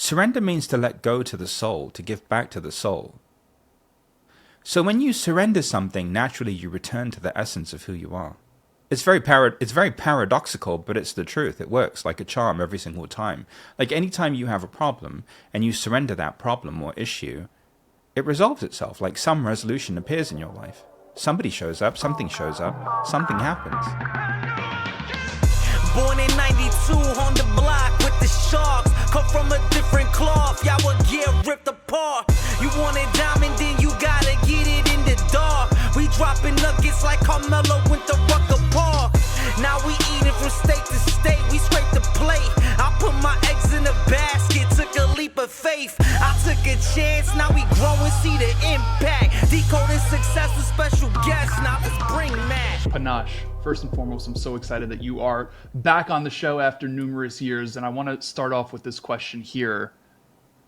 Surrender means to let go to the soul, to give back to the soul. So when you surrender something, naturally you return to the essence of who you are. It's very paradoxical, but it's the truth. It works like a charm every single time. Like anytime you have a problem and you surrender that problem or issue, it resolves itself. Like some resolution appears in your life. Somebody shows up, something shows up, something happens. Born in 92 on the block with the sharks. Come from a different cloth, y'all would get ripped apart. You want it diamond, then you gotta get it in the dark. We dropping nuggets like Carmelo went to Rucker Park. Now we eating from state to state, we scrape the plate. I put my eggs in a basket, took a leap of faith. I took a chance, now we grow and see the impact. Decoding success with special guests, now let's bring Matt. Panache, first and foremost, I'm so excited that you are back on the show after numerous years, and I want to start off with this question here.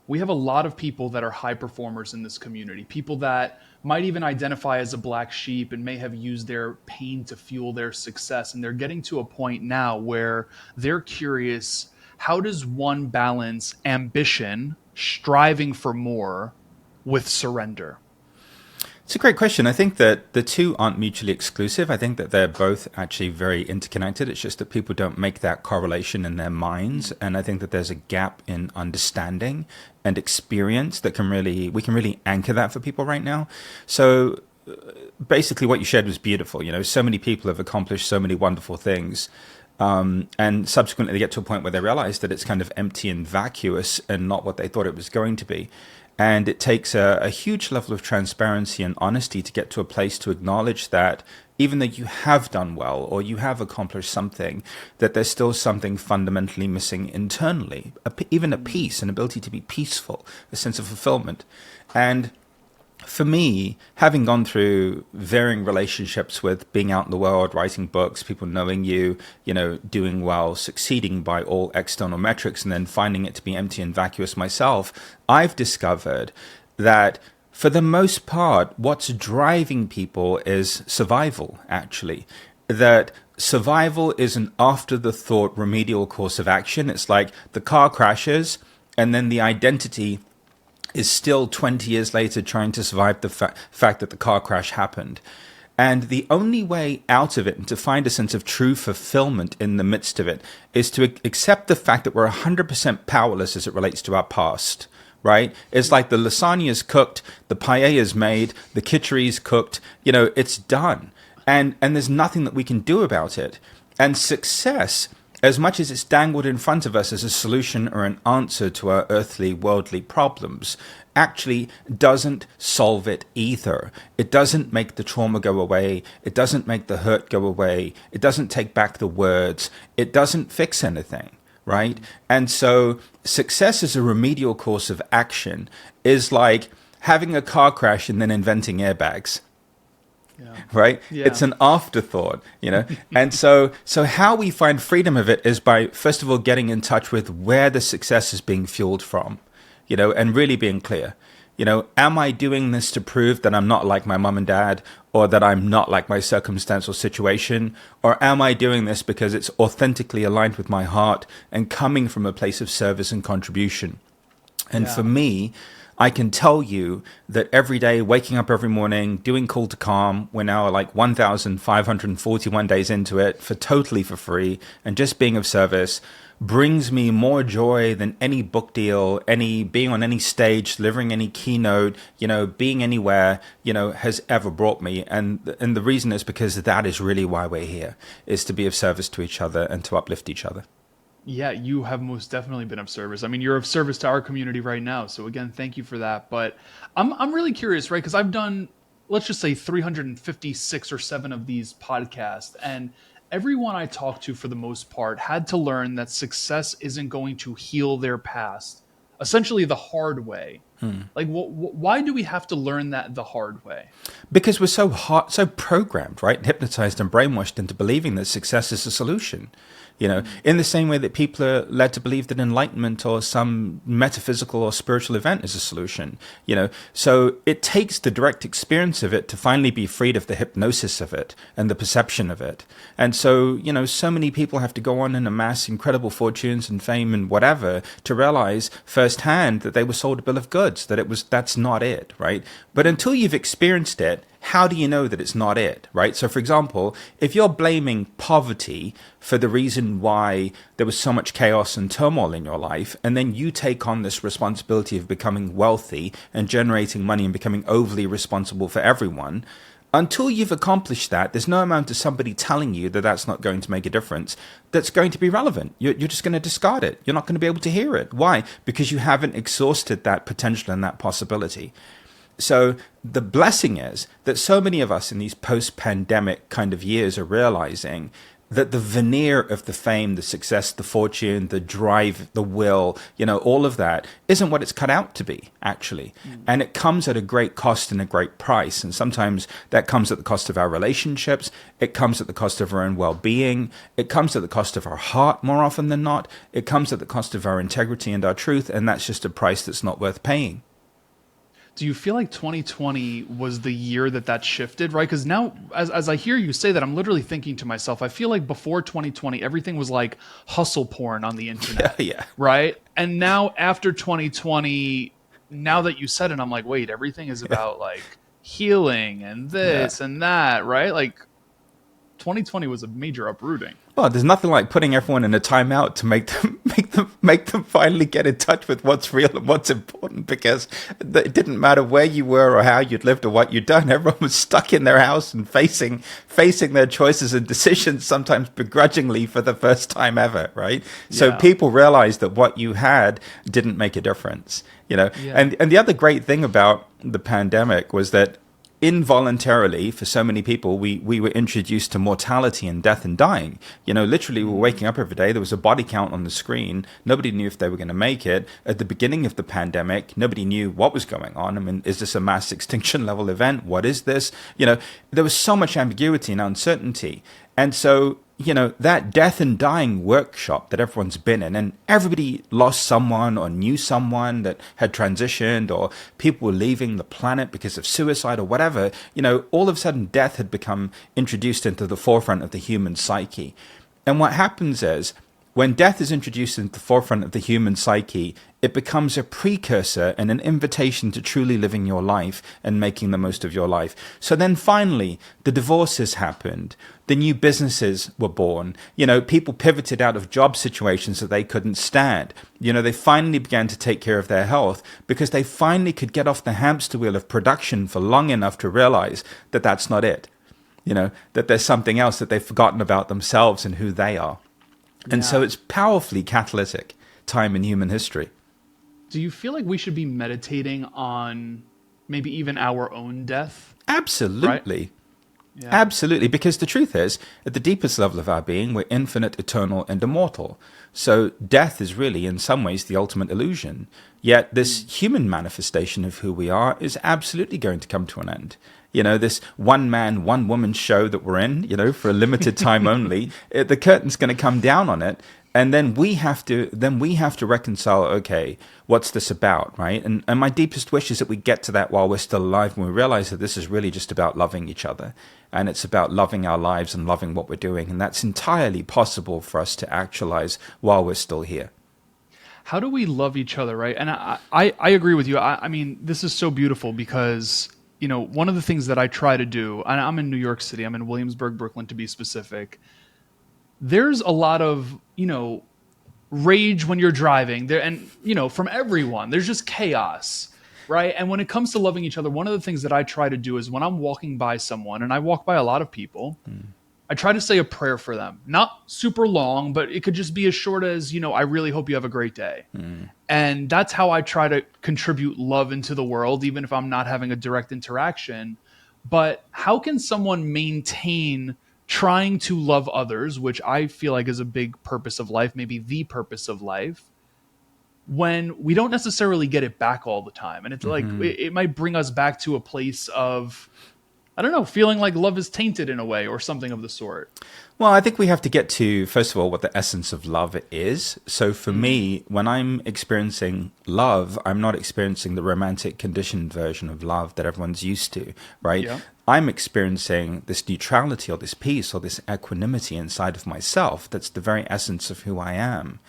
We have a lot of people that are high performers in this community, people that might even identify as a black sheep and may have used their pain to fuel their success. And they're getting to a point now where they're curious, how does one balance ambition, striving for more, with surrender? It's a great question. I think that the two aren't mutually exclusive. I think that they're both actually very interconnected. It's just that people don't make that correlation in their minds. And I think that there's a gap in understanding and experience that we can really anchor that for people right now. So basically what you shared was beautiful. You know, so many people have accomplished so many wonderful things. And subsequently they get to a point where they realize that it's kind of empty and vacuous and not what they thought it was going to be. And it takes a huge level of transparency and honesty to get to a place to acknowledge that even though you have done well or you have accomplished something, that there's still something fundamentally missing internally, even a peace, an ability to be peaceful, a sense of fulfillment. And for me, having gone through varying relationships with being out in the world, writing books, people knowing you, doing well, succeeding by all external metrics, and then finding it to be empty and vacuous myself, I've discovered that for the most part, what's driving people is survival, actually. That survival is an after-the-thought remedial course of action. It's like the car crashes, and then the identity is still 20 years later trying to survive the fact that the car crash happened. And the only way out of it and to find a sense of true fulfillment in the midst of it is to accept the fact that we're 100% powerless as it relates to our past, right? It's like the lasagna is cooked, the paella is made, the kitchery is cooked, it's done. And there's nothing that we can do about it. And success, as much as it's dangled in front of us as a solution or an answer to our earthly, worldly problems, actually doesn't solve it either. It doesn't make the trauma go away. It doesn't make the hurt go away. It doesn't take back the words. It doesn't fix anything, right? And so success as a remedial course of action is like having a car crash and then inventing airbags. Yeah. Right? Yeah. It's an afterthought, And so how we find freedom of it is by, first of all, getting in touch with where the success is being fueled from, and really being clear. Am I doing this to prove that I'm not like my mom and dad, or that I'm not like my circumstantial situation? Or am I doing this because it's authentically aligned with my heart and coming from a place of service and contribution? And for me, I can tell you that every day, waking up every morning, doing Call to Calm, we're now like 1,541 days into it, totally for free, and just being of service brings me more joy than any book deal, being on any stage, delivering any keynote, being anywhere, has ever brought me. And the reason is because that is really why we're here, is to be of service to each other and to uplift each other. Yeah, you have most definitely been of service. I mean, you're of service to our community right now. So again, thank you for that. But I'm really curious, right? Because I've done, let's just say 356 or 7 of these podcasts. And everyone I talked to, for the most part, had to learn that success isn't going to heal their past, essentially the hard way. Like, why do we have to learn that the hard way? Because we're so programmed, right? Hypnotized and brainwashed into believing that success is a solution. in the same way that people are led to believe that enlightenment or some metaphysical or spiritual event is a solution. So it takes the direct experience of it to finally be freed of the hypnosis of it and the perception of it. And so, so many people have to go on and amass incredible fortunes and fame and whatever to realize firsthand that they were sold a bill of goods, that's not it, right? But until you've experienced it, how do you know that it's not it, right? So, for example, if you're blaming poverty for the reason why there was so much chaos and turmoil in your life, and then you take on this responsibility of becoming wealthy and generating money and becoming overly responsible for everyone, until you've accomplished that, there's no amount of somebody telling you that that's not going to make a difference that's going to be relevant. You're just going to discard it. You're not going to be able to hear it. Why? Because you haven't exhausted that potential and that possibility. So the blessing is that so many of us in these post-pandemic kind of years are realizing that the veneer of the fame, the success, the fortune, the drive, the will, all of that isn't what it's cut out to be, actually. And it comes at a great cost and a great price. And sometimes that comes at the cost of our relationships. It comes at the cost of our own well-being. It comes at the cost of our heart more often than not. It comes at the cost of our integrity and our truth. And that's just a price that's not worth paying. Do you feel like 2020 was the year that shifted, right? Because now, as I hear you say that, I'm literally thinking to myself, I feel like before 2020, everything was like hustle porn on the internet, Yeah. right? And now after 2020, now that you said it, I'm like, wait, everything is about like healing and this and that, right? Like 2020 was a major uprooting. Well, there's nothing like putting everyone in a timeout to make them finally get in touch with what's real and what's important, because it didn't matter where you were or how you'd lived or what you'd done. Everyone was stuck in their house and facing their choices and decisions, sometimes begrudgingly for the first time ever, right? So people realized that what you had didn't make a difference, And the other great thing about the pandemic was that involuntarily, for so many people, we were introduced to mortality and death and dying. Literally, we were waking up every day. There was a body count on the screen. Nobody knew if they were going to make it. At the beginning of the pandemic, nobody knew what was going on. I mean, is this a mass extinction level event? What is this? There was so much ambiguity and uncertainty. And so, that death and dying workshop that everyone's been in, and everybody lost someone or knew someone that had transitioned, or people were leaving the planet because of suicide or whatever, all of a sudden death had become introduced into the forefront of the human psyche. And what happens is, when death is introduced into the forefront of the human psyche, it becomes a precursor and an invitation to truly living your life and making the most of your life. So then finally, the divorces happened. The new businesses were born. People pivoted out of job situations that they couldn't stand. They finally began to take care of their health because they finally could get off the hamster wheel of production for long enough to realize that that's not it. That there's something else, that they've forgotten about themselves and who they are. And so it's powerfully catalytic time in human history. Do you feel like we should be meditating on maybe even our own death? Absolutely. Right? Yeah. Absolutely. Because the truth is, at the deepest level of our being, we're infinite, eternal, and immortal. So death is really, in some ways, the ultimate illusion. Yet this human manifestation of who we are is absolutely going to come to an end. This one man, one woman show that we're in, for a limited time only, the curtain's going to come down on it. And then we have to reconcile, okay, what's this about, right? And my deepest wish is that we get to that while we're still alive, and we realize that this is really just about loving each other. And it's about loving our lives and loving what we're doing. And that's entirely possible for us to actualize while we're still here. How do we love each other, right? And I agree with you. I mean, this is so beautiful because, one of the things that I try to do, and I'm in New York City, I'm in Williamsburg, Brooklyn to be specific. There's a lot of, rage when you're driving there, and, from everyone, there's just chaos, right? And when it comes to loving each other, one of the things that I try to do is when I'm walking by someone, and I walk by a lot of people, I try to say a prayer for them. Not super long, but it could just be as short as, I really hope you have a great day. And that's how I try to contribute love into the world, even if I'm not having a direct interaction. But how can someone maintain trying to love others, which I feel like is a big purpose of life, maybe the purpose of life, when we don't necessarily get it back all the time? And it's like, it might bring us back to a place of, I don't know, feeling like love is tainted in a way or something of the sort? Well, I think we have to get to, first of all, what the essence of love is. So for me, when I'm experiencing love, I'm not experiencing the romantic conditioned version of love that everyone's used to, right? Yeah. I'm experiencing this neutrality or this peace or this equanimity inside of myself. That's the very essence of who I am.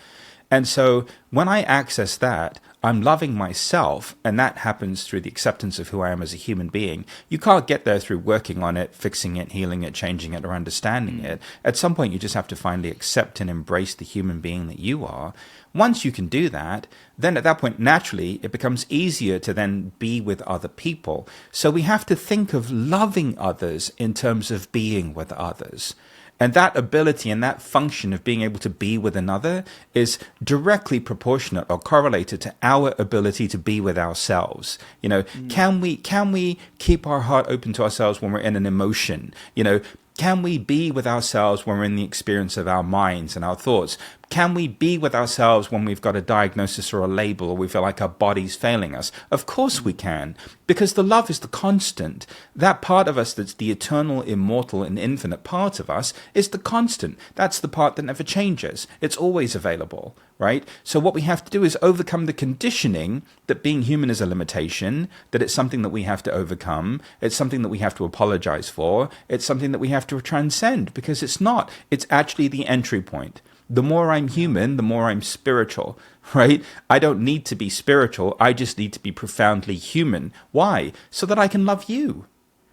And so when I access that, I'm loving myself, and that happens through the acceptance of who I am as a human being. You can't get there through working on it, fixing it, healing it, changing it, or understanding it. At some point, you just have to finally accept and embrace the human being that you are. Once you can do that, then at that point, naturally, it becomes easier to then be with other people. So we have to think of loving others in terms of being with others. And that ability and that function of being able to be with another is directly proportionate or correlated to our ability to be with ourselves. You know, can we keep our heart open to ourselves when we're in an emotion? You know, can we be with ourselves when we're in the experience of our minds and our thoughts? Can we be with ourselves when we've got a diagnosis or a label or we feel like our body's failing us? Of course we can, because the love is the constant. That part of us that's the eternal, immortal, and infinite part of us is the constant. That's the part that never changes. It's always available, right? So what we have to do is overcome the conditioning that being human is a limitation, that it's something that we have to overcome, it's something that we have to apologize for, it's something that we have to transcend, because it's not. It's actually the entry point. The more I'm human, the more I'm spiritual, right? I don't need to be spiritual. I just need to be profoundly human. Why? So that I can love you,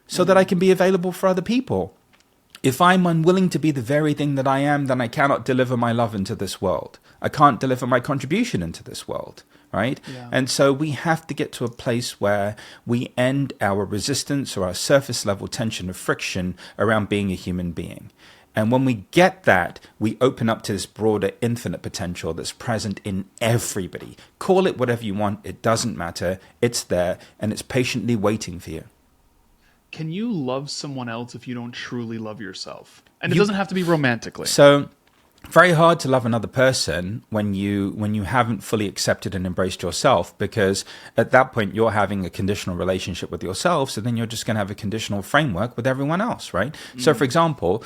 so that I can be available for other people. If I'm unwilling to be the very thing that I am, then I cannot deliver my love into this world. I can't deliver my contribution into this world, right? Yeah. And so we have to get to a place where we end our resistance or our surface level tension of friction around being a human being. And when we get that, we open up to this broader infinite potential that's present in everybody. Call it whatever you want. It doesn't matter. It's there, and it's patiently waiting for you. Can you love someone else if you don't truly love yourself? And it doesn't have to be romantically. So very hard to love another person when you haven't fully accepted and embraced yourself, because at that point you're having a conditional relationship with yourself, so then you're just going to have a conditional framework with everyone else, right? So for example,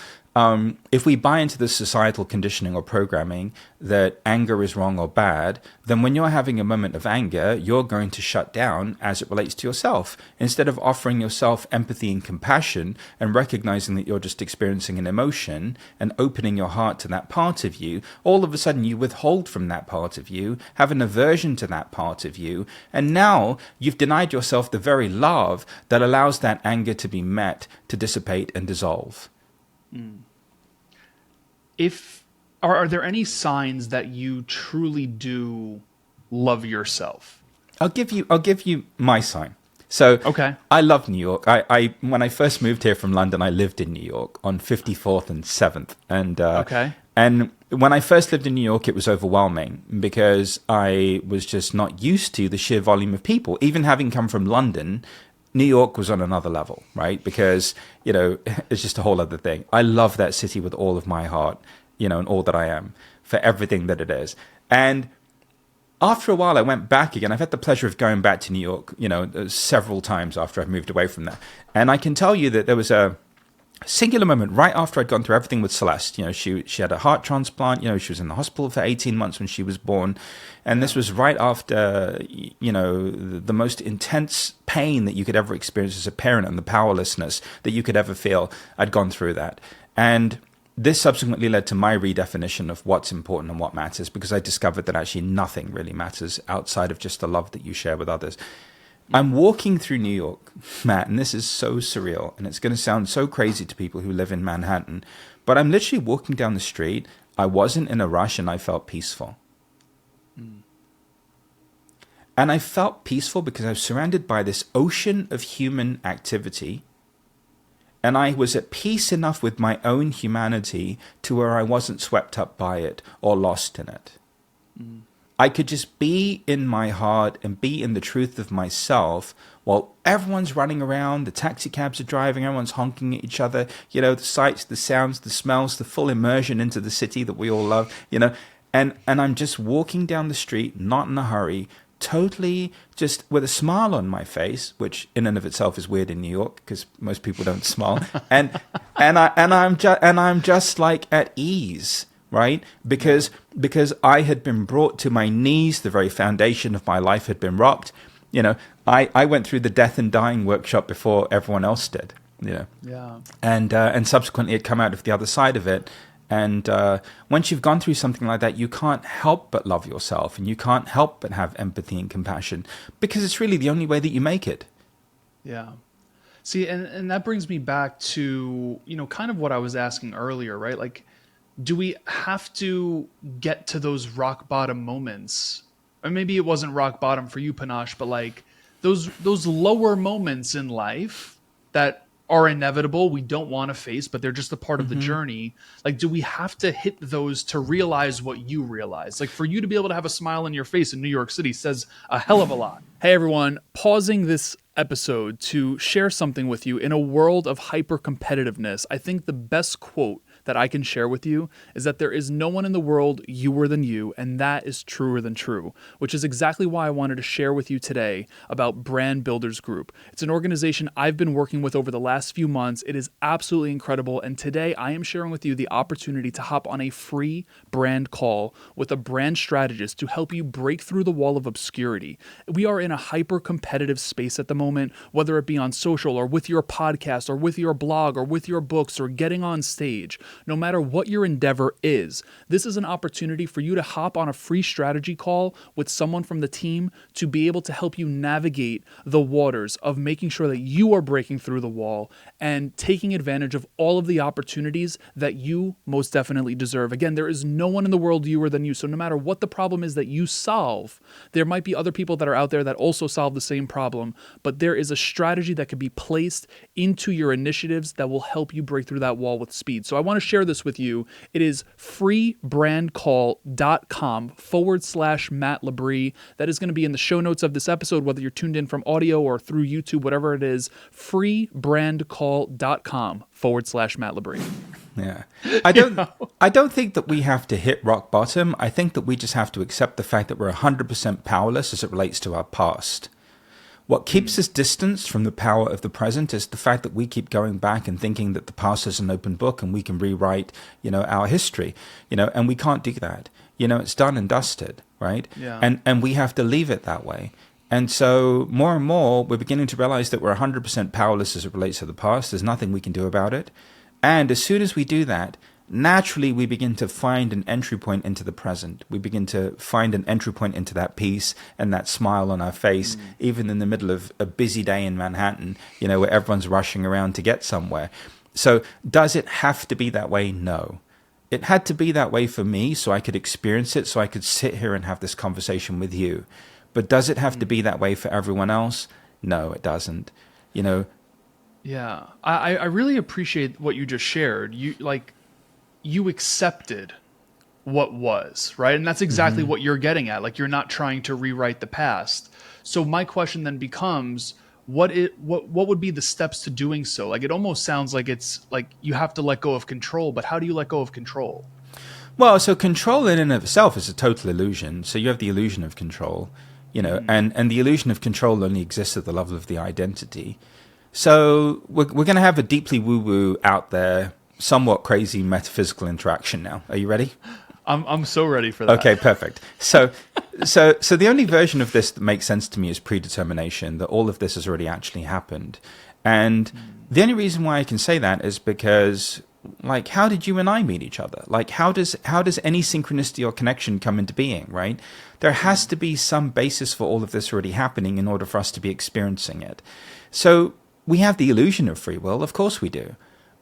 if we buy into this societal conditioning or programming that anger is wrong or bad, then when you're having a moment of anger, you're going to shut down as it relates to yourself. Instead of offering yourself empathy and compassion and recognizing that you're just experiencing an emotion and opening your heart to that part of you, all of a sudden you withhold from that part of you, have an aversion to that part of you, and now you've denied yourself the very love that allows that anger to be met, to dissipate and dissolve. Are there any signs that you truly do love yourself? I'll give you my sign. So Okay. I love New York. I when I first moved here from London, I lived in New York on 54th and 7th. And Okay. And when I first lived in New York, it was overwhelming because I was just not used to the sheer volume of people. Even having come from London, New York was on another level, right? Because, you know, it's just a whole other thing. I love that city with all of my heart, you know, and all that I am, for everything that it is. And after a while, I went back again. I've had the pleasure of going back to New York, you know, several times after I've moved away from there. And I can tell you that there was a singular moment right after I'd gone through everything with Celeste. You know, she had a heart transplant. You know, she was in the hospital for 18 months when she was born. And this was right after, you know, the most intense pain that you could ever experience as a parent and the powerlessness that you could ever feel. I'd gone through that. And this subsequently led to my redefinition of what's important and what matters, because I discovered that actually nothing really matters outside of just the love that you share with others. I'm walking through New York, Matt, and this is so surreal, and it's going to sound so crazy to people who live in Manhattan, but I'm literally walking down the street. I wasn't in a rush, and I felt peaceful. And I felt peaceful because I was surrounded by this ocean of human activity, and I was at peace enough with my own humanity to where I wasn't swept up by it or lost in it. I could just be in my heart and be in the truth of myself while everyone's running around, the taxi cabs are driving, everyone's honking at each other, you know, the sights, the sounds, the smells, the full immersion into the city that we all love, you know, and I'm just walking down the street, not in a hurry, totally just with a smile on my face, which in and of itself is weird in New York because most people don't smile, and I'm just like at ease, right? Because I had been brought to my knees, the very foundation of my life had been rocked. I went through the death and dying workshop before everyone else did. Yeah. And subsequently had come out of the other side of it. And once you've gone through something like that, you can't help but love yourself, and you can't help but have empathy and compassion, because it's really the only way that you make it. Yeah. See, and that brings me back to, kind of what I was asking earlier, right? Like, do we have to get to those rock bottom moments? Or maybe it wasn't rock bottom for you, Panache, but like those lower moments in life that are inevitable, we don't want to face, but they're just a part of the journey. Like, do we have to hit those to realize what you realize? Like, for you to be able to have a smile on your face in New York City says a hell of a lot. Hey everyone, pausing this episode to share something with you. In a world of hyper competitiveness, I think the best quote that I can share with you is that there is no one in the world youer than you, and that is truer than true, which is exactly why I wanted to share with you today about Brand Builders Group. It's an organization I've been working with over the last few months. It is absolutely incredible, and today I am sharing with you the opportunity to hop on a free brand call with a brand strategist to help you break through the wall of obscurity. We are in a hyper competitive space at the moment, whether it be on social or with your podcast or with your blog or with your books or getting on stage. No matter what your endeavor is, this is an opportunity for you to hop on a free strategy call with someone from the team to be able to help you navigate the waters of making sure that you are breaking through the wall and taking advantage of all of the opportunities that you most definitely deserve. Again, there is no one in the world youer than you. So no matter what the problem is that you solve, there might be other people that are out there that also solve the same problem, but there is a strategy that can be placed into your initiatives that will help you break through that wall with speed. So I want to share this with you. It is freebrandcall.com/Matt LeBris. That is going to be in the show notes of this episode, whether you're tuned in from audio or through YouTube, whatever it is, freebrandcall.com/Matt LeBris. Yeah. I don't think that we have to hit rock bottom. I think that we just have to accept the fact that we're 100% powerless as it relates to our past. What keeps us distanced from the power of the present is the fact that we keep going back and thinking that the past is an open book and we can rewrite, our history, and we can't do that. It's done and dusted, right? Yeah. And we have to leave it that way. And so more and more, we're beginning to realize that we're 100% powerless as it relates to the past. There's nothing we can do about it. And as soon as we do that, naturally we begin to find an entry point into the present. We begin to find an entry point into that peace and that smile on our face, even in the middle of a busy day in Manhattan, where everyone's rushing around to get somewhere. So does it have to be that way? No. It had to be that way for me so I could experience it, so I could sit here and have this conversation with you. But does it have to be that way for everyone else? No, it doesn't. Yeah. I really appreciate what you just shared. You accepted what was, right? And that's exactly what you're getting at. Like, you're not trying to rewrite the past. So my question then becomes, what would be the steps to doing so? Like, it almost sounds like it's like you have to let go of control, but how do you let go of control? Well, so control in and of itself is a total illusion. So you have the illusion of control, and the illusion of control only exists at the level of the identity. So we're going to have a deeply woo-woo out there, somewhat crazy metaphysical interaction now. Are you ready? I'm so ready for that. Okay, perfect. So the only version of this that makes sense to me is predetermination, that all of this has already actually happened. And the only reason why I can say that is because, like, how did you and I meet each other? Like, how does any synchronicity or connection come into being, right? There has to be some basis for all of this already happening in order for us to be experiencing it. So we have the illusion of free will, of course we do.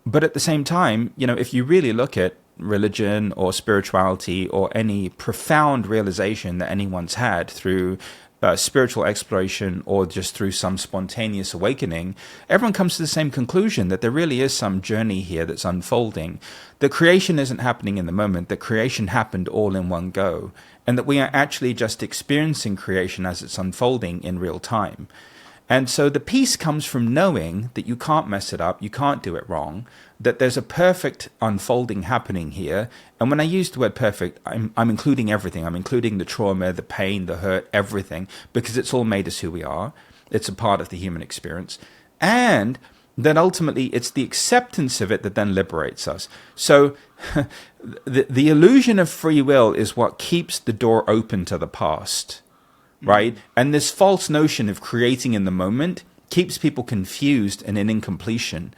But at the same time, if you really look at religion or spirituality or any profound realization that anyone's had through spiritual exploration or just through some spontaneous awakening, everyone comes to the same conclusion, that there really is some journey here that's unfolding. The creation isn't happening in the moment. The creation happened all in one go, and that we are actually just experiencing creation as it's unfolding in real time. And so the peace comes from knowing that you can't mess it up, you can't do it wrong, that there's a perfect unfolding happening here. And when I use the word perfect, I'm including everything. I'm including the trauma, the pain, the hurt, everything, because it's all made us who we are. It's a part of the human experience. And then ultimately it's the acceptance of it that then liberates us. So the illusion of free will is what keeps the door open to the past. Right? And this false notion of creating in the moment keeps people confused and in incompletion.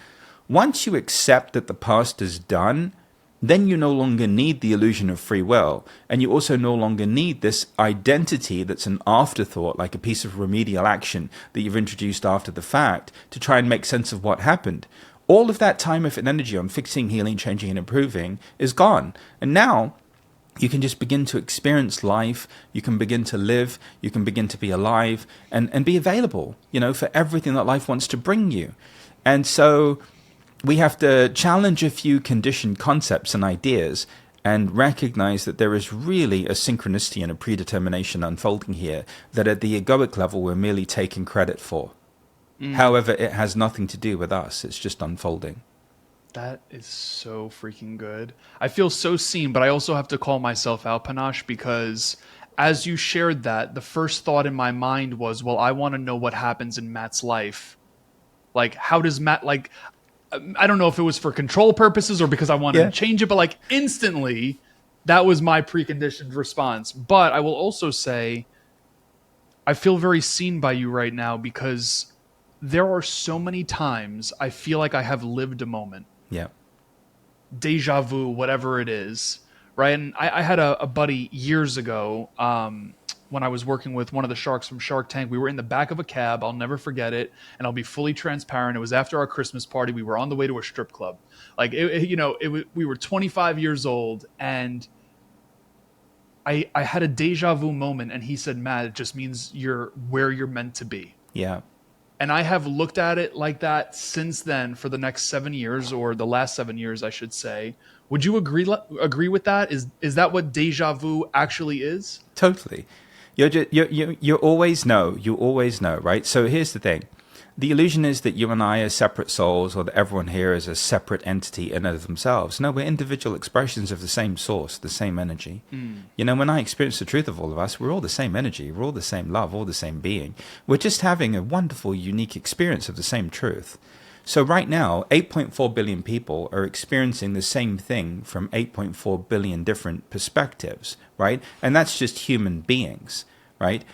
Once you accept that the past is done, then you no longer need the illusion of free will. And you also no longer need this identity that's an afterthought, like a piece of remedial action that you've introduced after the fact to try and make sense of what happened. All of that time, effort, and energy on fixing, healing, changing, and improving is gone. And now you can just begin to experience life, you can begin to live, you can begin to be alive and be available, for everything that life wants to bring you. And so we have to challenge a few conditioned concepts and ideas and recognize that there is really a synchronicity and a predetermination unfolding here that at the egoic level we're merely taking credit for. However, it has nothing to do with us, it's just unfolding. That is so freaking good. I feel so seen, but I also have to call myself out, Panache, because as you shared that, the first thought in my mind was, well, I want to know what happens in Matt's life. Like, how does Matt, I don't know if it was for control purposes or because I wanted to change it, but instantly, that was my preconditioned response. But I will also say, I feel very seen by you right now because there are so many times I feel like I have lived a moment. Yeah. Deja vu, whatever it is, right? And I had a buddy years ago when I was working with one of the sharks from Shark Tank. We were in the back of a cab. I'll never forget it. And I'll be fully transparent. It was after our Christmas party. We were on the way to a strip club. We were 25 years old. And I had a deja vu moment. And he said, Matt, it just means you're where you're meant to be. Yeah. And I have looked at it like that since then for the next 7 years, or the last 7 years, I should say. Would you agree with that? Is that what deja vu actually is? Totally. You always know. You always know, right? So here's the thing. The illusion is that you and I are separate souls, or that everyone here is a separate entity in and of themselves. No, we're individual expressions of the same source, the same energy. When I experience the truth of all of us, we're all the same energy, we're all the same love, all the same being. We're just having a wonderful, unique experience of the same truth. So right now, 8.4 billion people are experiencing the same thing from 8.4 billion different perspectives, right? And that's just human beings, right?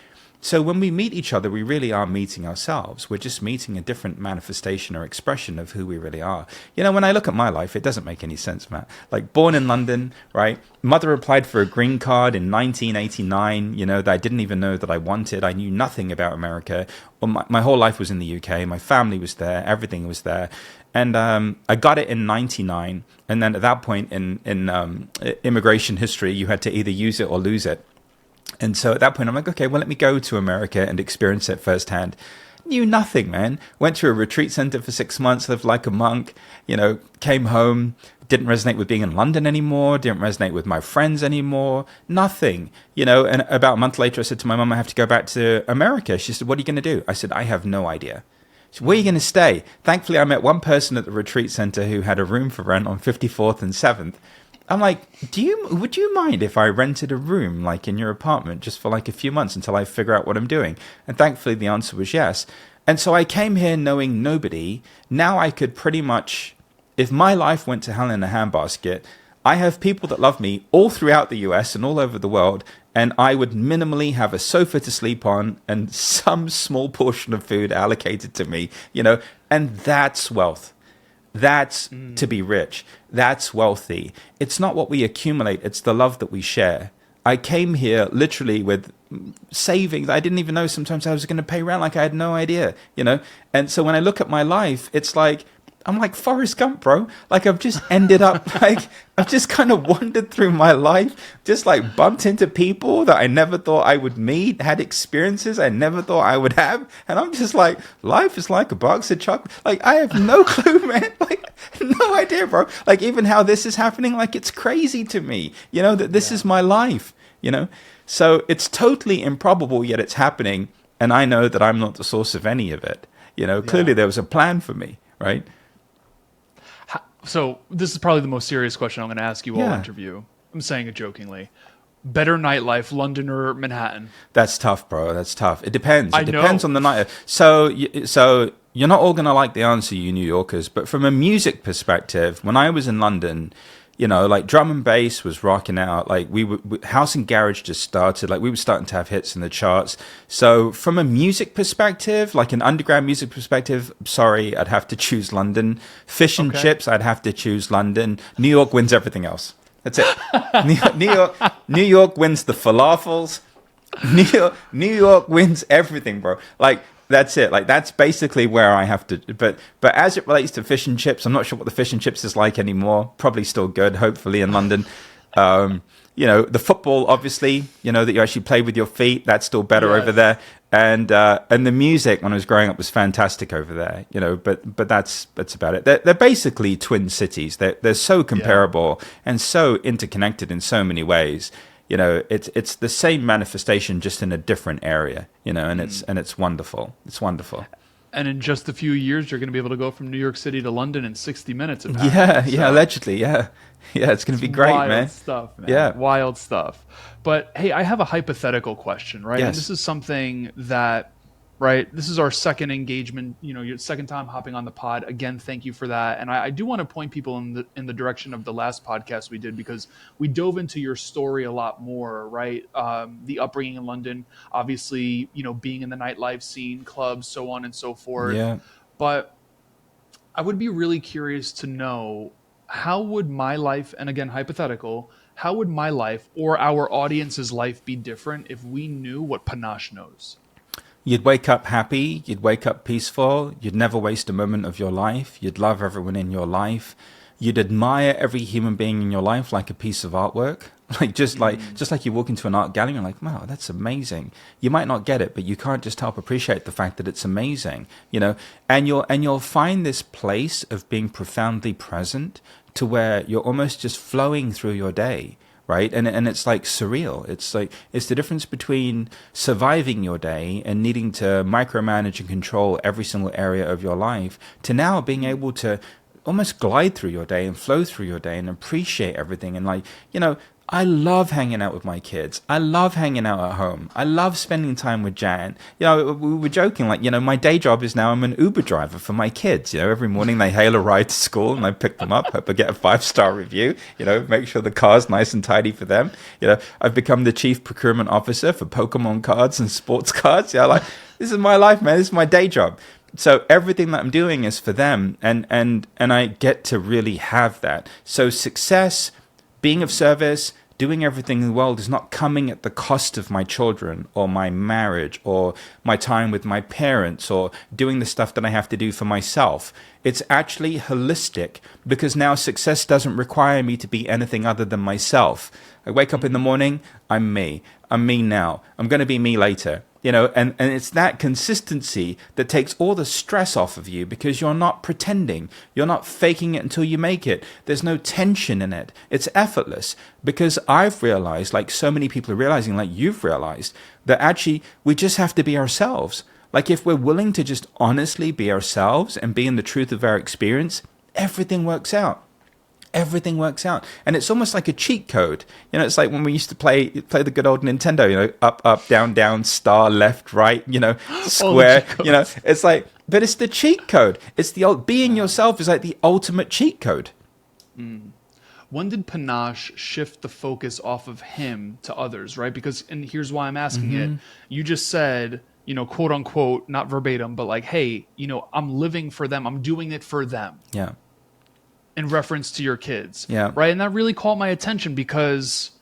So when we meet each other, we really are meeting ourselves. We're just meeting a different manifestation or expression of who we really are. When I look at my life, it doesn't make any sense, Matt. Born in London, right? Mother applied for a green card in 1989, that I didn't even know that I wanted. I knew nothing about America. Well, my whole life was in the UK. My family was there. Everything was there. And I got it in 99. And then at that point in immigration history, you had to either use it or lose it. And so at that point, I'm like, okay, well, let me go to America and experience it firsthand. Knew nothing, man. Went to a retreat center for 6 months, lived like a monk, came home, didn't resonate with being in London anymore, didn't resonate with my friends anymore, nothing. And about a month later, I said to my mom, I have to go back to America. She said, what are you going to do? I said, I have no idea. She said, where are you going to stay? Thankfully, I met one person at the retreat center who had a room for rent on 54th and 7th. I'm like, would you mind if I rented a room in your apartment just for a few months until I figure out what I'm doing? And thankfully the answer was yes. And so I came here knowing nobody. Now I could pretty much, if my life went to hell in a handbasket, I have people that love me all throughout the US and all over the world. And I would minimally have a sofa to sleep on and some small portion of food allocated to me, and that's wealth. That's to be rich. That's wealthy. It's not what we accumulate. It's the love that we share. I came here literally with savings. I didn't even know sometimes I was going to pay rent. I had no idea, And so when I look at my life, it's I'm like Forrest Gump, bro. I've just ended up I've just kind of wandered through my life, just bumped into people that I never thought I would meet, had experiences I never thought I would have. And I'm just life is like a box of chocolate. I have no clue, man. No idea, bro. Even how this is happening, it's crazy to me, that this is my life, So it's totally improbable, yet it's happening. and I know that I'm not the source of any of it. Clearly there was a plan for me, right? So this is probably the most serious question I'm going to ask you all Yeah. interview. I'm saying it jokingly. Better nightlife, London or Manhattan? That's tough, bro. That's tough. It depends. I It depends know. on the night. So you're not all gonna like the answer, you New Yorkers. But from a music perspective, when I was in London, like drum and bass was rocking out. Like House and Garage just started. Like we were starting to have hits in the charts. So from a music perspective, like an underground music perspective, sorry, I'd have to choose London. Fish and chips, I'd have to choose London. New York wins everything else. That's it. New York wins the falafels. New York wins everything, bro. Like that's it. Like that's basically where I have to. But as it relates to fish and chips, I'm not sure what the fish and chips is like anymore. Probably still good, hopefully in London. The football, obviously, that you actually play with your feet. That's still better over there. And the music when I was growing up was fantastic over there. But that's about it. They're basically twin cities. They're so comparable and so interconnected in so many ways. It's the same manifestation just in a different area. And it's wonderful. It's wonderful. And in just a few years, you're going to be able to go from New York City to London in 60 minutes. Allegedly, yeah. It's going to be great, wild man. Stuff, man. Yeah. Wild stuff. But hey, I have a hypothetical question, right? Yes. And this is something that, right, this is our second engagement, your second time hopping on the pod. Again, thank you for that. And I do want to point people in the direction of the last podcast we did, because we dove into your story a lot more, right? The upbringing in London, obviously, being in the nightlife scene, clubs, so on and so forth. Yeah. But I would be really curious to know, how would my life, and again, hypothetical, how would my life or our audience's life be different if we knew what Panache knows? You'd wake up happy. You'd wake up peaceful. You'd never waste a moment of your life. You'd love everyone in your life. You'd admire every human being in your life like a piece of artwork. Just like you walk into an art gallery and you're like, wow, that's amazing. You might not get it, but you can't just help appreciate the fact that it's amazing, and you'll find this place of being profoundly present to where you're almost just flowing through your day. Right. And it's like surreal. It's the difference between surviving your day and needing to micromanage and control every single area of your life to now being able to almost glide through your day and flow through your day and appreciate everything. And I love hanging out with my kids. I love hanging out at home. I love spending time with Jan. We were joking, my day job is now I'm an Uber driver for my kids. Every morning they hail a ride to school and I pick them up, hope I get a 5-star review, make sure the car's nice and tidy for them. I've become the chief procurement officer for Pokemon cards and sports cards. This is my life, man. This is my day job. So everything that I'm doing is for them. And I get to really have that. So success, being of service, doing everything in the world is not coming at the cost of my children or my marriage or my time with my parents or doing the stuff that I have to do for myself. It's actually holistic, because now success doesn't require me to be anything other than myself. I wake up in the morning, I'm me. I'm me now. I'm going to be me later. And it's that consistency that takes all the stress off of you, because you're not pretending. You're not faking it until you make it. There's no tension in it. It's effortless, because I've realized, like so many people are realizing, like you've realized, that actually we just have to be ourselves. Like if we're willing to just honestly be ourselves and be in the truth of our experience, everything works out. Everything works out. And it's almost like a cheat code. It's like when we used to play the good old Nintendo, up, up, down, down, star, left, right, square, it's like, but it's the cheat code. It's the old, being yourself is like the ultimate cheat code. When did Panache shift the focus off of him to others, right? Because, and here's why I'm asking it. You just said, quote unquote, not verbatim, but like, hey, I'm living for them. I'm doing it for them. Yeah. In reference to your kids. Yeah. Right. And that really caught my attention, because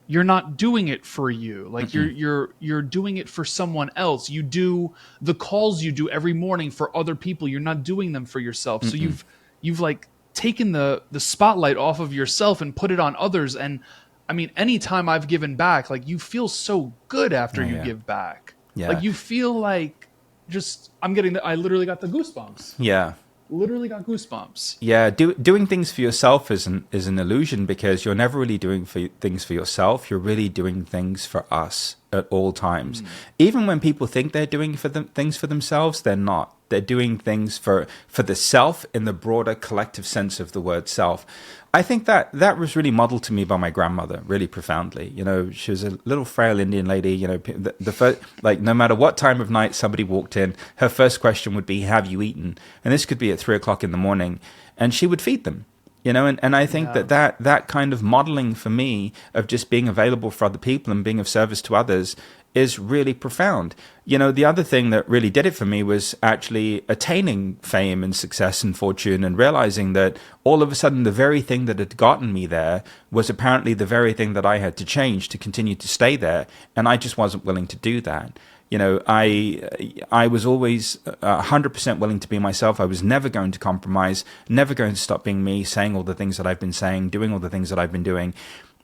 you're not doing it for you. Like you're doing it for someone else. You do the calls you do every morning for other people. You're not doing them for yourself. So you've like taken the spotlight off of yourself and put it on others. And I mean, anytime I've given back, like you feel so good after you give back. Yeah. Like you feel like I literally got the goosebumps. Yeah. Literally got goosebumps. Yeah, doing things for yourself is an illusion, because you're never really doing things for yourself. You're really doing things for us. at all times. Even when people think they're doing things for themselves, they're not. They're doing things for the self in the broader collective sense of the word self. I think that was really modeled to me by my grandmother, really profoundly. You know, she was a little frail Indian lady. You know, the first, like, no matter what time of night somebody walked in, her first question would be, "Have you eaten?" And this could be at 3 o'clock in the morning, and she would feed them. You know, and I think that kind of modeling for me of just being available for other people and being of service to others is really profound. You know, the other thing that really did it for me was actually attaining fame and success and fortune and realizing that all of a sudden the very thing that had gotten me there was apparently the very thing that I had to change to continue to stay there. And I just wasn't willing to do that. You know, I was always 100% willing to be myself. I was never going to compromise, never going to stop being me, saying all the things that I've been saying, doing all the things that I've been doing.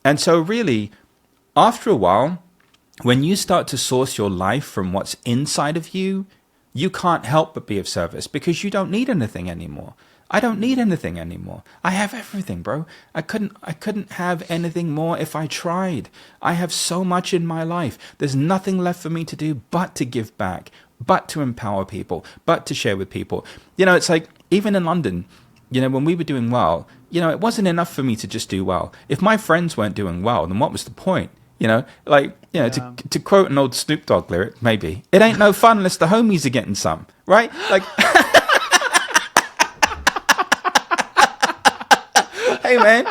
And so really, after a while, when you start to source your life from what's inside of you, you can't help but be of service because you don't need anything anymore. I don't need anything anymore. I have everything, bro. I couldn't have anything more if I tried. I have so much in my life. There's nothing left for me to do but to give back, but to empower people, but to share with people. You know, it's like, even in London, you know, when we were doing well, you know, it wasn't enough for me to just do well. If my friends weren't doing well, then what was the point? You know, like, you know, to quote an old Snoop Dogg lyric, maybe, it ain't no fun unless the homies are getting some, right? Like, hey man,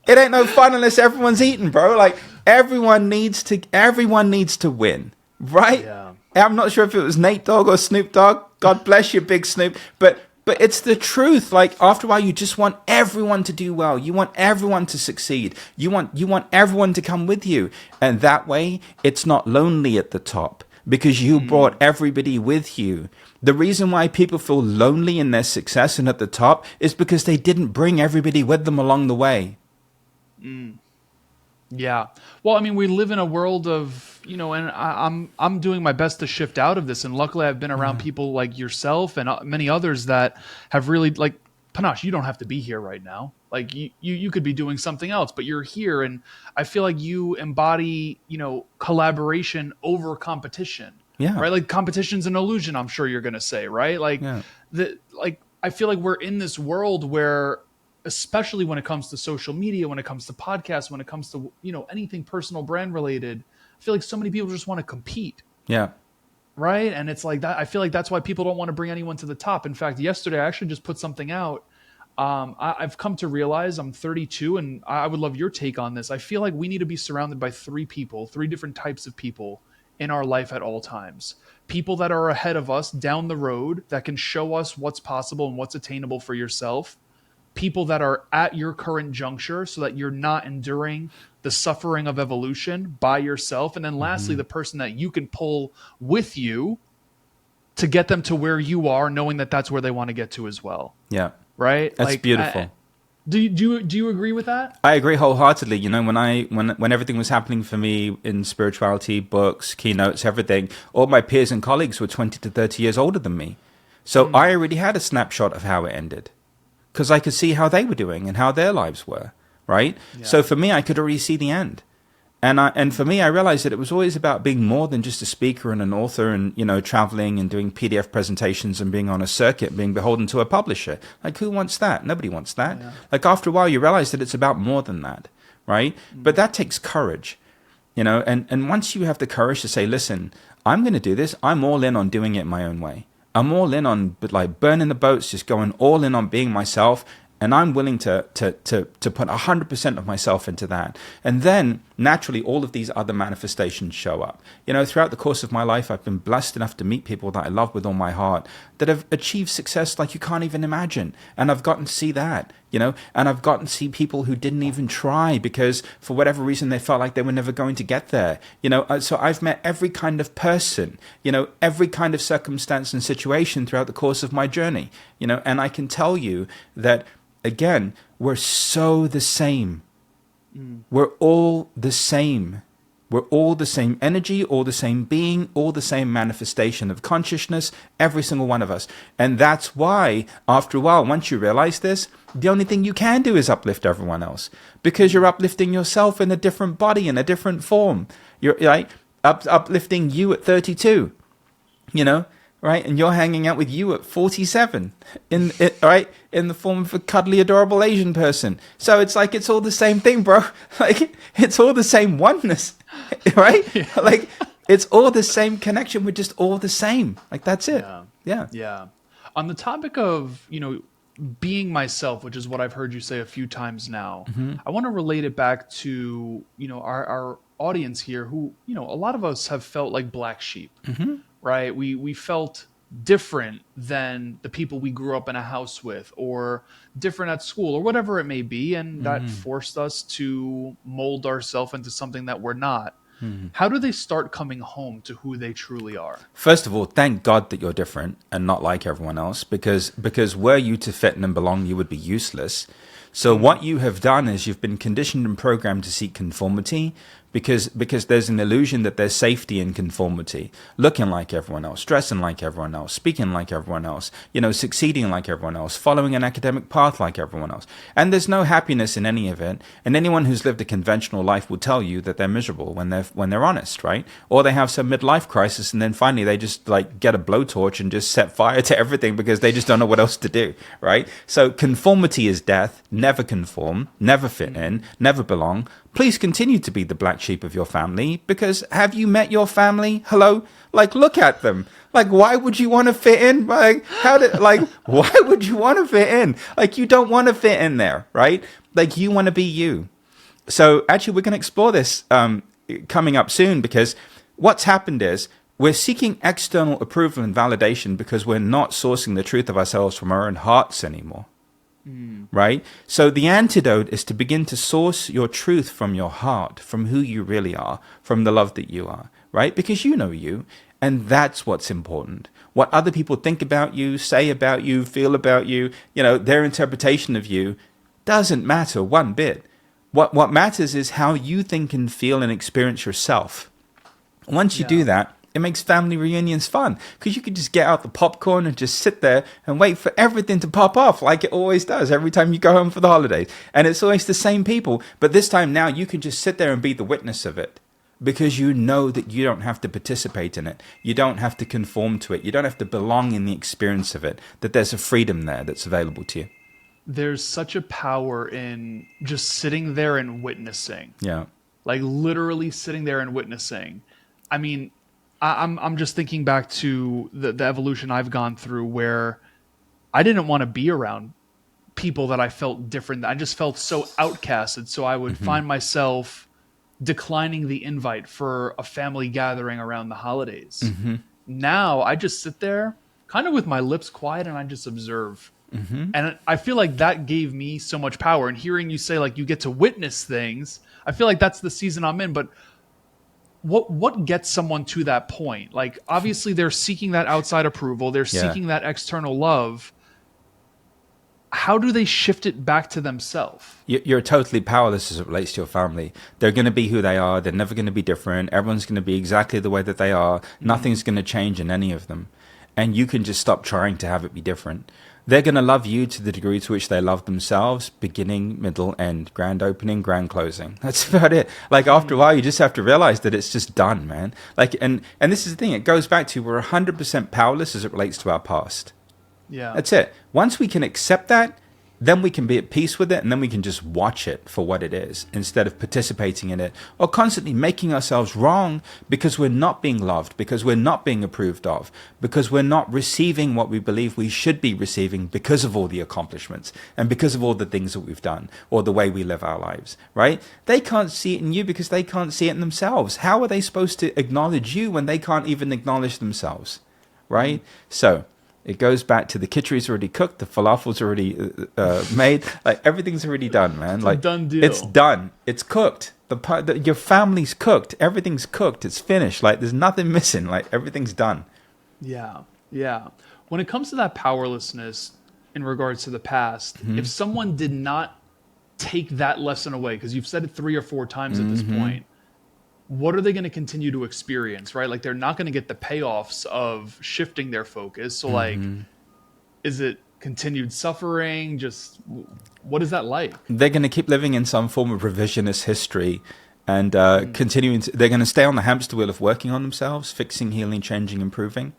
it ain't no fun unless everyone's eating, bro. Like, everyone needs to win, right? Yeah. I'm not sure if it was Nate Dogg or Snoop Dogg. God bless you, Big Snoop. But it's the truth. Like, after a while, you just want everyone to do well. You want everyone to succeed. You want everyone to come with you. And that way, it's not lonely at the top because you brought everybody with you. The reason why people feel lonely in their success and at the top is because they didn't bring everybody with them along the way. Yeah. Well, I mean, we live in a world of, you know, and I'm doing my best to shift out of this. And luckily I've been around people like yourself and many others that have really, like, Panache, you don't have to be here right now. Like, you could be doing something else, but you're here. And I feel like you embody, you know, collaboration over competition. Yeah. Right. Like, competition's an illusion, I'm sure you're going to say, right? Like, I feel like we're in this world where, especially when it comes to social media, when it comes to podcasts, when it comes to, you know, anything personal brand related, I feel like so many people just want to compete. Yeah. Right. And it's like that. I feel like that's why people don't want to bring anyone to the top. In fact, yesterday I actually just put something out. I've come to realize, I'm 32, and I would love your take on this. I feel like we need to be surrounded by three different types of people in our life at all times. People that are ahead of us down the road that can show us what's possible and what's attainable for yourself. People that are at your current juncture so that you're not enduring the suffering of evolution by yourself. And then lastly, the person that you can pull with you to get them to where you are, knowing that that's where they want to get to as well. Yeah. Right? That's like, beautiful. Do you agree with that? I agree wholeheartedly. You know, when everything was happening for me in spirituality, books, keynotes, everything, all my peers and colleagues were 20 to 30 years older than me. So I already had a snapshot of how it ended because I could see how they were doing and how their lives were, right? Yeah. So for me, I could already see the end. And for me, I realized that it was always about being more than just a speaker and an author and, you know, traveling and doing PDF presentations and being on a circuit, being beholden to a publisher. Like, who wants that? Nobody wants that. Yeah. Like, after a while, you realize that it's about more than that, right? But that takes courage, you know, and once you have the courage to say, listen, I'm going to do this. I'm all in on doing it my own way. I'm all in on, like, burning the boats, just going all in on being myself. And I'm willing to put 100% of myself into that. And then, naturally, all of these other manifestations show up. You know, throughout the course of my life, I've been blessed enough to meet people that I love with all my heart that have achieved success like you can't even imagine. And I've gotten to see that, you know, and I've gotten to see people who didn't even try because for whatever reason, they felt like they were never going to get there. You know, so I've met every kind of person, you know, every kind of circumstance and situation throughout the course of my journey, you know, and I can tell you that, again, we're so the same. We're all the same. We're all the same energy, all the same being, all the same manifestation of consciousness, every single one of us. And that's why, after a while, once you realize this, the only thing you can do is uplift everyone else because you're uplifting yourself in a different body, in a different form. You're like, uplifting you at 32, you know, right? And you're hanging out with you at 47 right? In the form of a cuddly, adorable Asian person. So it's like, it's all the same thing, bro. Like, it's all the same oneness, right? Yeah. Like, it's all the same connection. We're just all the same. Like, that's it. Yeah. On the topic of, being myself, which is what I've heard you say a few times now, I want to relate it back to, our audience here who, a lot of us have felt like black sheep, right? We felt different than the people we grew up in a house with, or different at school, or whatever it may be. And that forced us to mold ourselves into something that we're not. How do they start coming home to who they truly are? First of all, thank God that you're different and not like everyone else, because were you to fit in and belong, you would be useless. So what you have done is you've been conditioned and programmed to seek conformity, because there's an illusion that there's safety in conformity, looking like everyone else, dressing like everyone else, speaking like everyone else, succeeding like everyone else, following an academic path like everyone else. And there's no happiness in any of it. And anyone who's lived a conventional life will tell you that they're miserable when they're honest, right? Or they have some midlife crisis, and then finally they just like get a blowtorch and just set fire to everything because they just don't know what else to do, right? So conformity is death. Never conform, never fit in, never belong. Please continue to be the black sheep of your family, because have you met your family? Hello? Like, look at them. Like, why would you want to fit in? Like, why would you want to fit in? Like, you don't want to fit in there, right? Like, you want to be you. So actually, we're going to explore this coming up soon, because what's happened is we're seeking external approval and validation because we're not sourcing the truth of ourselves from our own hearts anymore. Right? So the antidote is to begin to source your truth from your heart, from who you really are, from the love that you are, right? Because you know you, and that's what's important. What other people think about you, say about you, feel about you, their interpretation of you doesn't matter one bit. What matters is how you think and feel and experience yourself. Once you do that, it makes family reunions fun, because you can just get out the popcorn and just sit there and wait for everything to pop off like it always does every time you go home for the holidays. And it's always the same people. But this time now you can just sit there and be the witness of it, because you know that you don't have to participate in it. You don't have to conform to it. You don't have to belong in the experience of it, that there's a freedom there that's available to you. There's such a power in just sitting there and witnessing. Yeah. Like literally sitting there and witnessing. I mean, I'm just thinking back to the evolution I've gone through, where I didn't want to be around people that I felt different. I just felt so outcasted. So I would find myself declining the invite for a family gathering around the holidays. Now I just sit there kind of with my lips quiet and I just observe. And I feel like that gave me so much power. And hearing you say like you get to witness things, I feel like that's the season I'm in. But what gets someone to that point? Like, obviously they're seeking that outside approval. They're seeking that external love. How do they shift it back to themselves? You're totally powerless as it relates to your family. They're going to be who they are. They're never going to be different. Everyone's going to be exactly the way that they are. Nothing's going to change in any of them. And you can just stop trying to have it be different. They're going to love you to the degree to which they love themselves, beginning, middle, end, grand opening, grand closing. That's about it. Like, after a while, you just have to realize that it's just done, man. Like, and this is the thing. It goes back to we're 100% powerless as it relates to our past. Yeah. That's it. Once we can accept that, then we can be at peace with it, and then we can just watch it for what it is instead of participating in it or constantly making ourselves wrong because we're not being loved, because we're not being approved of, because we're not receiving what we believe we should be receiving because of all the accomplishments and because of all the things that we've done or the way we live our lives, right? They can't see it in you because they can't see it in themselves. How are they supposed to acknowledge you when they can't even acknowledge themselves, right? So it goes back to the kitchery's already cooked, the falafel's already made, like everything's already done, man. It's like a done deal. It's done. It's cooked. Your family's cooked. Everything's cooked. It's finished. Like there's nothing missing. Like everything's done. Yeah. When it comes to that powerlessness in regards to the past, if someone did not take that lesson away, because you've said it 3 or 4 times at this point, what are they going to continue to experience, right? Like they're not going to get the payoffs of shifting their focus. So like, is it continued suffering? Just what is that like? They're going to keep living in some form of revisionist history and continuing they're going to stay on the hamster wheel of working on themselves, fixing, healing, changing, improving,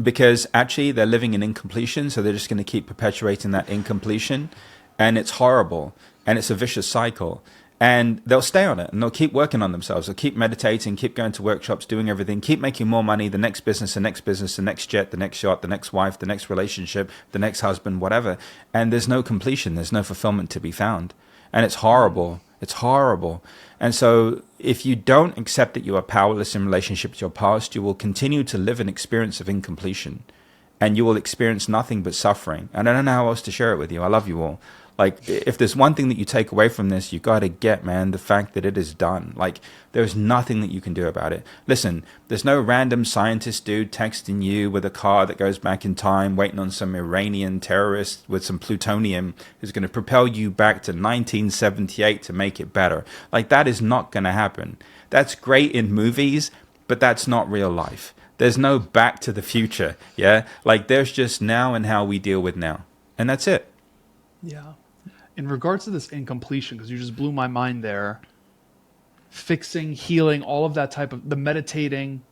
because actually they're living in incompletion. So they're just going to keep perpetuating that incompletion, and it's horrible, and it's a vicious cycle. And they'll stay on it, and they'll keep working on themselves. They'll keep meditating, keep going to workshops, doing everything, keep making more money, the next business, the next business, the next jet, the next yacht, the next wife, the next relationship, the next husband, whatever. And there's no completion. There's no fulfillment to be found. And it's horrible. It's horrible. And so if you don't accept that you are powerless in relationship to your past, you will continue to live an experience of incompletion. And you will experience nothing but suffering. And I don't know how else to share it with you. I love you all. Like, if there's one thing that you take away from this, you got to get, man, the fact that it is done. Like, there's nothing that you can do about it. Listen, there's no random scientist dude texting you with a car that goes back in time, waiting on some Iranian terrorist with some plutonium who's going to propel you back to 1978 to make it better. Like, that is not going to happen. That's great in movies, but that's not real life. There's no back to the future, yeah? Like, there's just now and how we deal with now. And that's it. Yeah. In regards to this incompletion, because you just blew my mind there, fixing, healing, all of that type of, the meditating,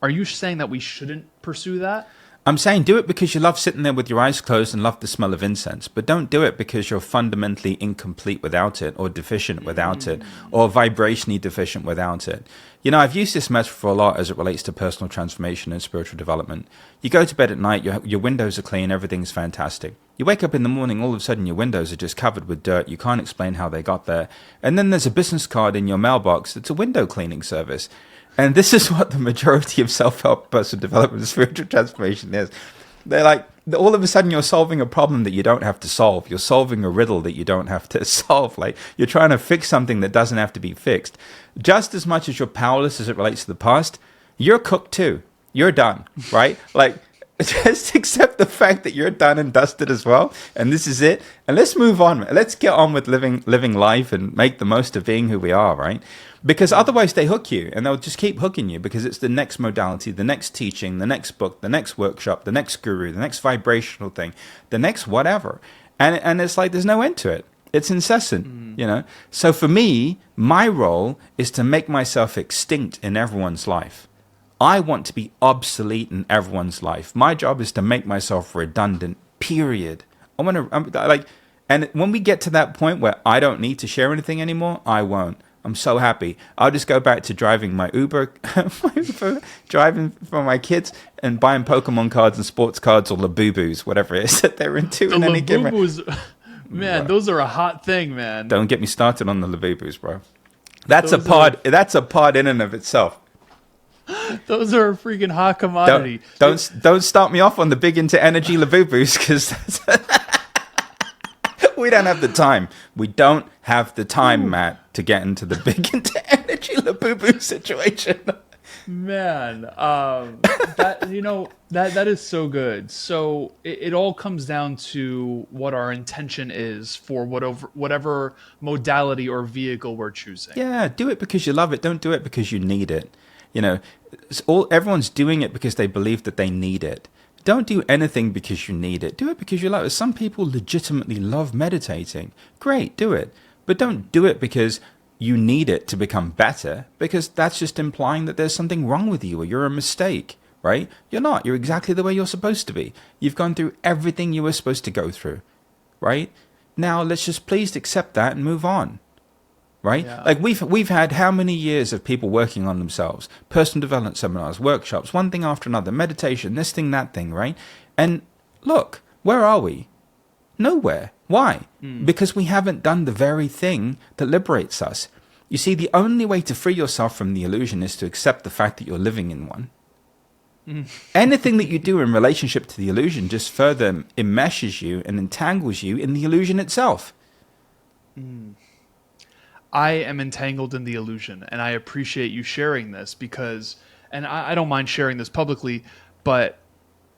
are you saying that we shouldn't pursue that? I'm saying do it because you love sitting there with your eyes closed and love the smell of incense, but don't do it because you're fundamentally incomplete without it, or deficient without it, or vibrationally deficient without it. You know, I've used this metaphor a lot as it relates to personal transformation and spiritual development. You go to bed at night, your windows are clean, everything's fantastic. You wake up in the morning, all of a sudden your windows are just covered with dirt. You can't explain how they got there. And then there's a business card in your mailbox that's a window cleaning service. And this is what the majority of self-help, personal development, and spiritual transformation is. They're like, all of a sudden you're solving a problem that you don't have to solve. You're solving a riddle that you don't have to solve. Like, you're trying to fix something that doesn't have to be fixed. Just as much as you're powerless as it relates to the past, you're cooked too. You're done, right? Like, just accept the fact that you're done and dusted as well. And this is it. And let's move on. Let's get on with living life and make the most of being who we are, right? Because otherwise they hook you, and they'll just keep hooking you, because it's the next modality, the next teaching, the next book, the next workshop, the next guru, the next vibrational thing, the next whatever. And it's like there's no end to it. It's incessant, you know? So for me, my role is to make myself extinct in everyone's life. I want to be obsolete in everyone's life. My job is to make myself redundant, period. I'm like, and when we get to that point where I don't need to share anything anymore, I won't. I'm so happy. I'll just go back to driving my Uber, driving for my kids, and buying Pokemon cards and sports cards, or Labubus, whatever it is that they're into. The Labubus, man, those are a hot thing, man. Don't get me started on the Labubus, bro. That's a pod in and of itself. Those are a freaking hot commodity. Don't start me off on the big into energy Labubus, because we don't have the time. We don't have the time, Matt, to get into the big into energy Labubu situation. Man, that is so good. So it all comes down to what our intention is for whatever modality or vehicle we're choosing. Yeah, do it because you love it. Don't do it because you need it. You know, everyone's doing it because they believe that they need it. Don't do anything because you need it. Do it because you love it. Some people legitimately love meditating. Great, do it. But don't do it because you need it to become better, because that's just implying that there's something wrong with you or you're a mistake, right? You're not. You're exactly the way you're supposed to be. You've gone through everything you were supposed to go through, right? Now let's just please accept that and move on. Right? Yeah. Like we've had how many years of people working on themselves, personal development seminars, workshops, one thing after another, meditation, this thing, that thing, right? And look, where are we? Nowhere. Why? Because we haven't done the very thing that liberates us. You see, the only way to free yourself from the illusion is to accept the fact that you're living in one. Anything that you do in relationship to the illusion just further enmeshes you and entangles you in the illusion itself. I am entangled in the illusion, and I appreciate you sharing this because, and I don't mind sharing this publicly, but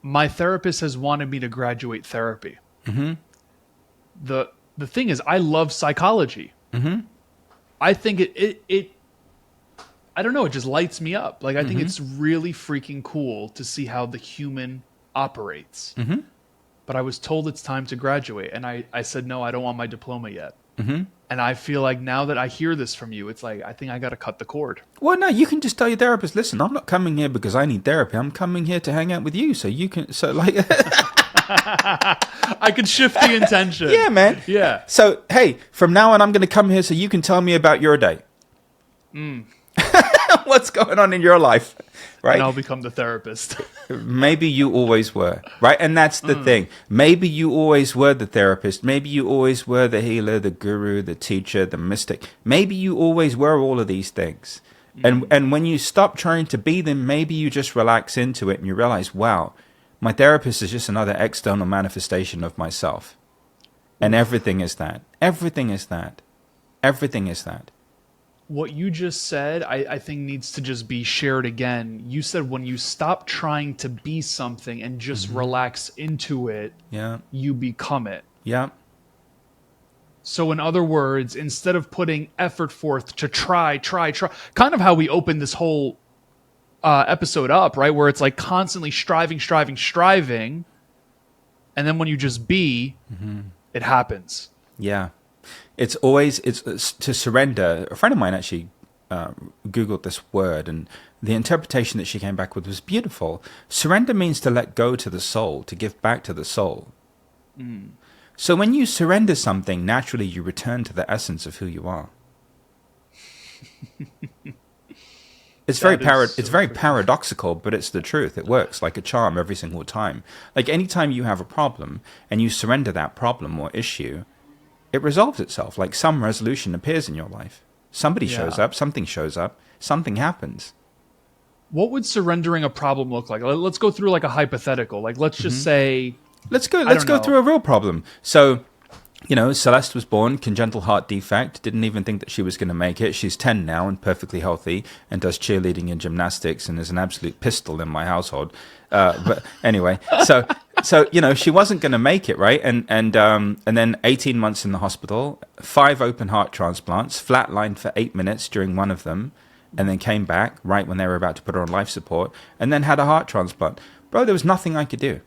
my therapist has wanted me to graduate therapy. Mm-hmm. The thing is, I love psychology. Mm-hmm. I think it I don't know, it just lights me up. Like, I think it's really freaking cool to see how the human operates. Mm-hmm. But I was told it's time to graduate, and I said, no, I don't want my diploma yet. And I feel like now that I hear this from you, it's like, I think I got to cut the cord. Well, no, you can just tell your therapist, listen, I'm not coming here because I need therapy. I'm coming here to hang out with you. So you can, so like, I could shift the intention. yeah, man. Yeah. So, hey, from now on, I'm going to come here so you can tell me about your day. What's going on in your life, right? And I'll become the therapist. Maybe you always were, right? And that's the thing. Maybe you always were the therapist. Maybe you always were the healer, the guru, the teacher, the mystic. Maybe you always were all of these things. And when you stop trying to be them, maybe you just relax into it and you realize, wow, my therapist is just another external manifestation of myself. And everything is that. Everything is that. Everything is that. What you just said, I think needs to just be shared again. You said when you stop trying to be something and just relax into it, Yeah. you become it. Yeah. So in other words, instead of putting effort forth to try, kind of how we opened this whole episode up, right? Where it's like constantly striving. And then when you just be, it happens. Yeah. It's to surrender. A friend of mine actually Googled this word, and the interpretation that she came back with was beautiful. Surrender means to let go to the soul, to give back to the soul. So when you surrender something, naturally you return to the essence of who you are. It's very paradoxical, but it's the truth. It works like a charm every single time. Like anytime you have a problem and you surrender that problem or issue, it resolves itself. Like some resolution appears in your life. Somebody shows up, something shows up, something happens. What would surrendering a problem look like? Let's go through like a hypothetical. Like let's just say, Let's go through a real problem. So, Celeste was born, congenital heart defect, didn't even think that she was going to make it. She's 10 now and perfectly healthy and does cheerleading and gymnastics and is an absolute pistol in my household. But anyway, so she wasn't going to make it, right? And then 18 months in the hospital, 5 open heart transplants, flatlined for 8 minutes during one of them, and then came back right when they were about to put her on life support, and then had a heart transplant. Bro, there was nothing I could do.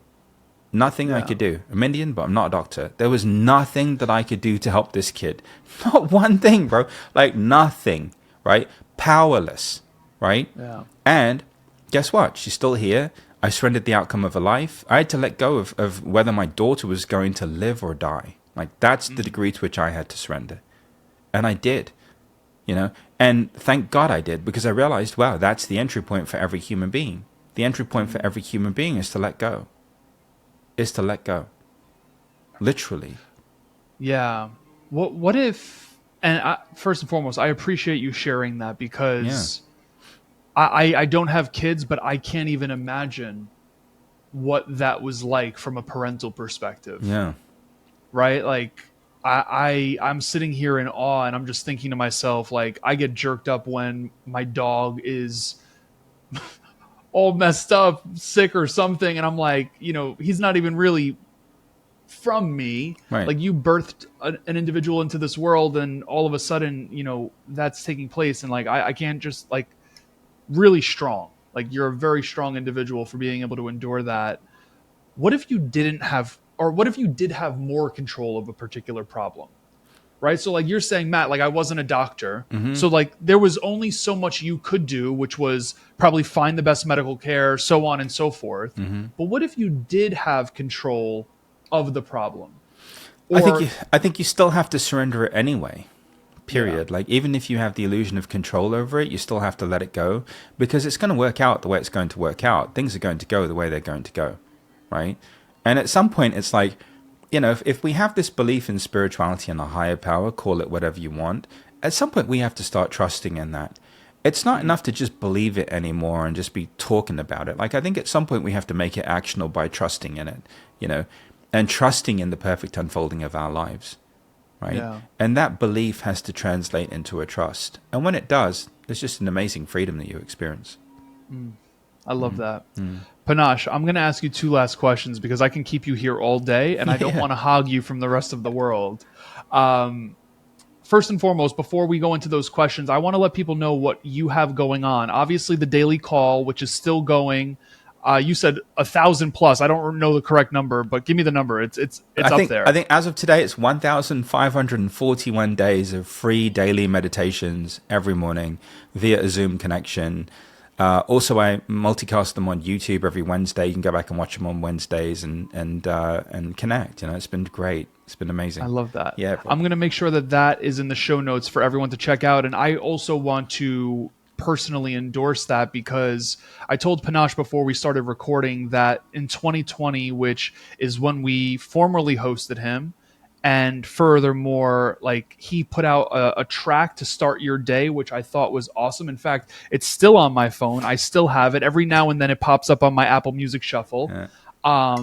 Nothing I could do. I'm Indian, but I'm not a doctor. There was nothing that I could do to help this kid. Not one thing, bro. Like nothing, right? Powerless, right? Yeah. And guess what? She's still here. I surrendered the outcome of her life. I had to let go of whether my daughter was going to live or die. Like that's the degree to which I had to surrender. And I did, and thank God I did, because I realized, wow, that's the entry point for every human being. The entry point for every human being is to let go. Is to let go. Literally. Yeah. What if, and first and foremost, I appreciate you sharing that, because I don't have kids, but I can't even imagine what that was like from a parental perspective. Yeah. Right? Like I'm sitting here in awe, and I'm just thinking to myself, like, I get jerked up when my dog is all messed up, sick or something, and I'm like, he's not even really from me. Right. Like, you birthed an individual into this world, and all of a sudden, that's taking place, and like I can't just, like, really strong. Like, you're a very strong individual for being able to endure that. What if you didn't have, or what if you did have more control of a particular problem? Right? So like you're saying, Matt, like I wasn't a doctor. So like there was only so much you could do, which was probably find the best medical care, so on and so forth. But what if you did have control of the problem? I think you still have to surrender it anyway. Period. Yeah. Like even if you have the illusion of control over it, you still have to let it go, because it's going to work out the way it's going to work out. Things are going to go the way they're going to go. Right? And at some point it's like, if we have this belief in spirituality and a higher power, call it whatever you want, at some point we have to start trusting in that. It's not enough to just believe it anymore and just be talking about it. Like I think at some point we have to make it actionable by trusting in it, and trusting in the perfect unfolding of our lives, right? Yeah. And that belief has to translate into a trust. And when it does, there's just an amazing freedom that you experience. I love that. Panache, I'm going to ask you 2 last questions, because I can keep you here all day, and I don't want to hog you from the rest of the world. First and foremost, before we go into those questions, I want to let people know what you have going on. Obviously, the daily call, which is still going. You said 1,000 plus. I don't know the correct number, but give me the number. It's up there. I think as of today, it's 1,541 days of free daily meditations every morning via a Zoom connection. Also, I multicast them on YouTube every Wednesday. You can go back and watch them on Wednesdays and connect. It's been great. It's been amazing. I love that. Yeah, bro. I'm going to make sure that is in the show notes for everyone to check out. And I also want to personally endorse that because I told Panache before we started recording that in 2020, which is when we formerly hosted him, and furthermore, like he put out a track to start your day, which I thought was awesome. In fact, it's still on my phone. I still have it. Every now and then it pops up on my Apple Music Shuffle. Yeah.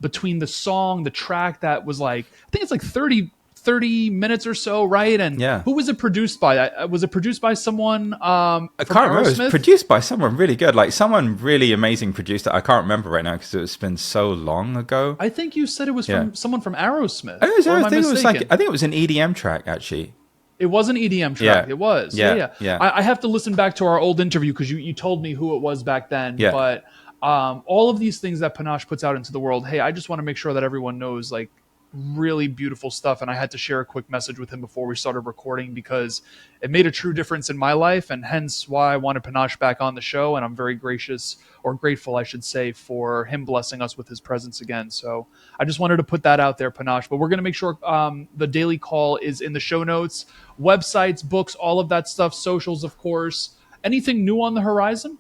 Between the song, the track that was like, I think it's like 30 minutes or so, right? And yeah. Who was it produced by? Was it produced by someone I can't remember. It was produced by someone really good, like someone really amazing produced it. I can't remember right now because it's been so long ago. I think you said it was from someone from Aerosmith. I think it was an EDM track actually. It was an EDM track. Yeah. It was. Yeah. I have to listen back to our old interview because you told me who it was back then. Yeah. But all of these things that Panache puts out into the world, hey, I just want to make sure that everyone knows, like, really beautiful stuff. And I had to share a quick message with him before we started recording because it made a true difference in my life, and hence why I wanted Panache back on the show. And I'm very grateful, I should say, for him blessing us with his presence again. So I just wanted to put that out there, Panache. But we're going to make sure the daily call is in the show notes, websites, books, all of that stuff, socials, of course. Anything new on the horizon?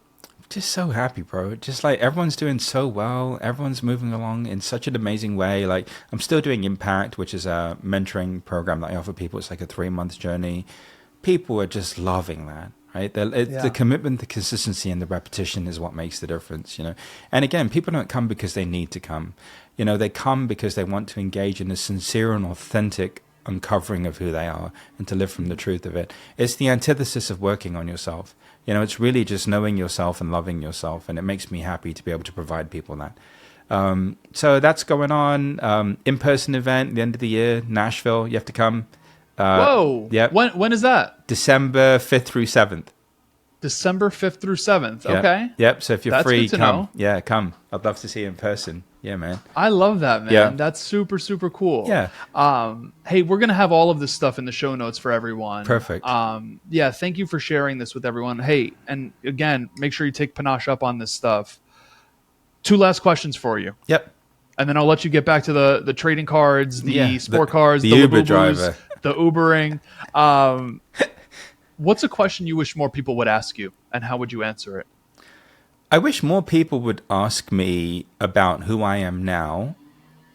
Just so happy, bro. Just like everyone's doing so well. Everyone's moving along in such an amazing way. Like I'm still doing Impact, which is a mentoring program that I offer people. It's like a 3-month journey. People are just loving that, right? The commitment, the consistency, and the repetition is what makes the difference, And again, people don't come because they need to come. They come because they want to engage in a sincere and authentic uncovering of who they are and to live from the truth of it. It's the antithesis of working on yourself. It's really just knowing yourself and loving yourself, and it makes me happy to be able to provide people that. So that's going on. In-person event at the end of the year, Nashville. You have to come. Whoa! Yeah. When is that? December 5th through 7th. December 5th through 7th. Yep. Okay. Yep. So if you're free, good to come. know. Yeah, come. I'd love to see you in person. Yeah, man. I love that, man. Yeah. That's super, super cool. Yeah. Hey, we're going to have all of this stuff in the show notes for everyone. Perfect. Yeah, thank you for sharing this with everyone. Hey, and again, make sure you take Panache up on this stuff. 2 last questions for you. Yep. And then I'll let you get back to the trading cards, the sport cars, the the Uber Labubus, driver, the Ubering. What's a question you wish more people would ask you, and how would you answer it? I wish more people would ask me about who I am now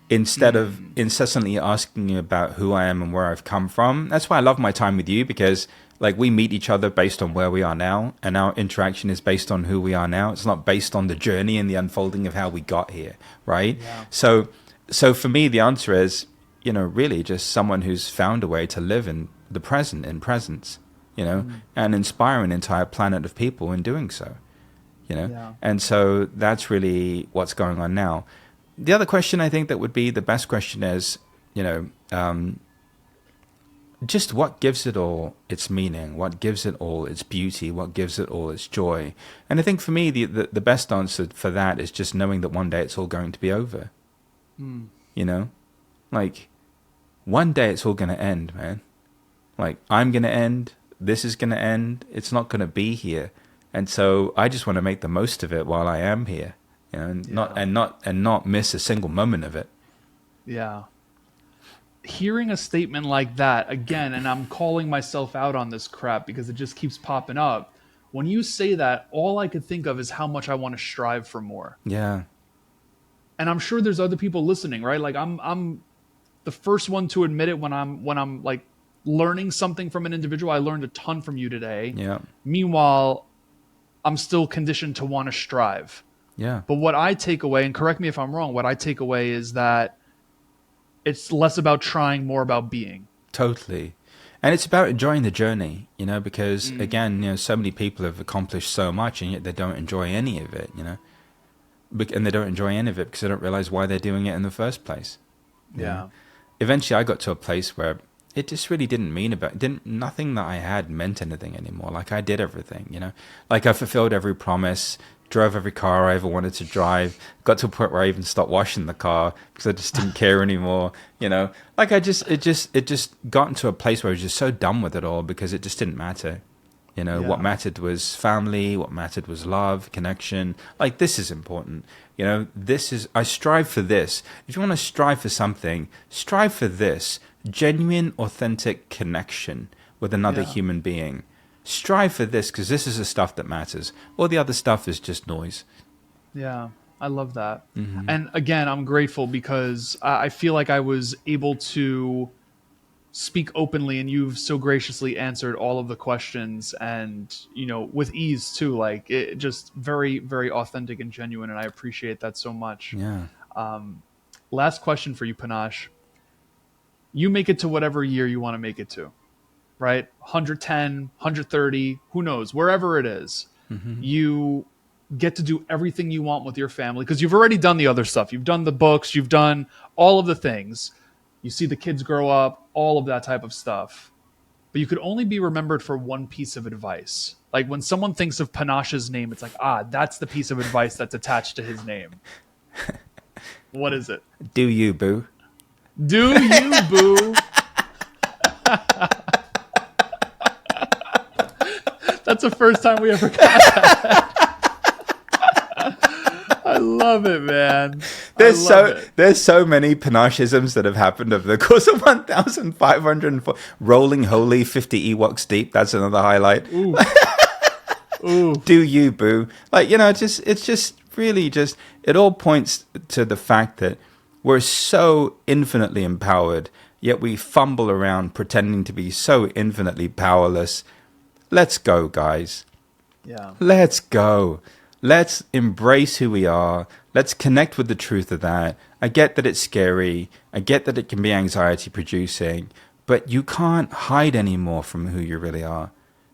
instead of incessantly asking me about who I am and where I've come from. That's why I love my time with you, because like we meet each other based on where we are now, and our interaction is based on who we are now. It's not based on the journey and the unfolding of how we got here, right? Yeah. So for me, the answer is, really just someone who's found a way to live in the present, in presence, and inspire an entire planet of people in doing so. Yeah. And so that's really what's going on now. The other question I think that would be the best question is, just what gives it all its meaning, what gives it all its beauty, what gives it all its joy. And I think for me, the best answer for that is just knowing that one day it's all going to be over. Like one day it's all going to end, man. Like I'm going to end, this is going to end, it's not going to be here. And so I just want to make the most of it while I am here, and not miss a single moment of it. Yeah. Hearing a statement like that again, and I'm calling myself out on this crap because it just keeps popping up. When you say that, all I could think of is how much I want to strive for more. Yeah. And I'm sure there's other people listening, right? Like I'm the first one to admit it when I'm like learning something from an individual. I learned a ton from you today. Yeah. Meanwhile, I'm still conditioned to want to strive. Yeah. But what I take away, and correct me if I'm wrong, what I take away is that it's less about trying, more about being. Totally. And it's about enjoying the journey, because again, so many people have accomplished so much and yet they don't enjoy any of it, and they don't enjoy any of it because they don't realize why they're doing it in the first place. Yeah. Eventually I got to a place where it just really nothing that I had meant anything anymore. Like I did everything, like I fulfilled every promise, drove every car I ever wanted to drive. Got to a point where I even stopped washing the car because I just didn't care anymore. Like it just got into a place where I was just so done with it all because it just didn't matter. What mattered was family. What mattered was love, connection. Like, this is important. I strive for this. If you want to strive for something, strive for this. Genuine, authentic connection with another human being. Strive for this because this is the stuff that matters. All the other stuff is just noise. Yeah, I love that. And again, I'm grateful because I feel like I was able to speak openly, and you've so graciously answered all of the questions, and with ease too. Like, it just very, very authentic and genuine, and I appreciate that so much. Yeah. Last question for you, Panache. You make it to whatever year you want to make it to, right? 110, 130, who knows, wherever it is. You get to do everything you want with your family because you've already done the other stuff. You've done the books, you've done all of the things. You see the kids grow up, all of that type of stuff. But you could only be remembered for one piece of advice. Like, when someone thinks of Panache's name, it's like, that's the piece of advice that's attached to his name. What is it? Do you, boo? Do you, boo? That's the first time we ever got that. I love it, man. There's so many Panachisms that have happened over the course of 1,504. Rolling Holy, 50 Ewoks deep. That's another highlight. Ooh. Ooh. Do you, boo? Like, it's just really just, it all points to the fact that we're so infinitely empowered, yet we fumble around pretending to be so infinitely powerless. Let's go, guys. Yeah. Let's go. Let's embrace who we are. Let's connect with the truth of that. I get that it's scary. I get that it can be anxiety producing, but you can't hide anymore from who you really are.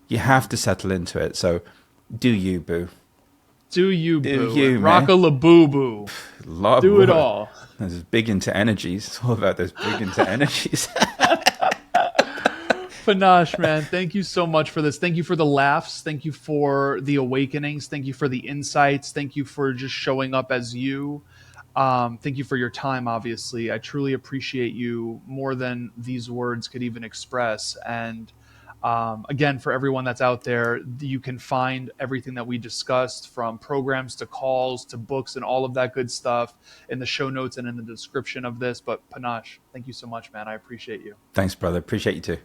You have to settle into it. So do you, boo. Do you, boo. Do you, Rock a la boo boo. Love Do it all. Those big into energies. It's all about those big into energies. Panache, man, thank you so much for this. Thank you for the laughs. Thank you for the awakenings. Thank you for the insights. Thank you for just showing up as you. Thank you for your time, obviously. I truly appreciate you more than these words could even express. And again, for everyone that's out there, you can find everything that we discussed, from programs to calls to books and all of that good stuff, in the show notes and in the description of this. But Panache, thank you so much, man. I appreciate you. Thanks, brother. Appreciate you too.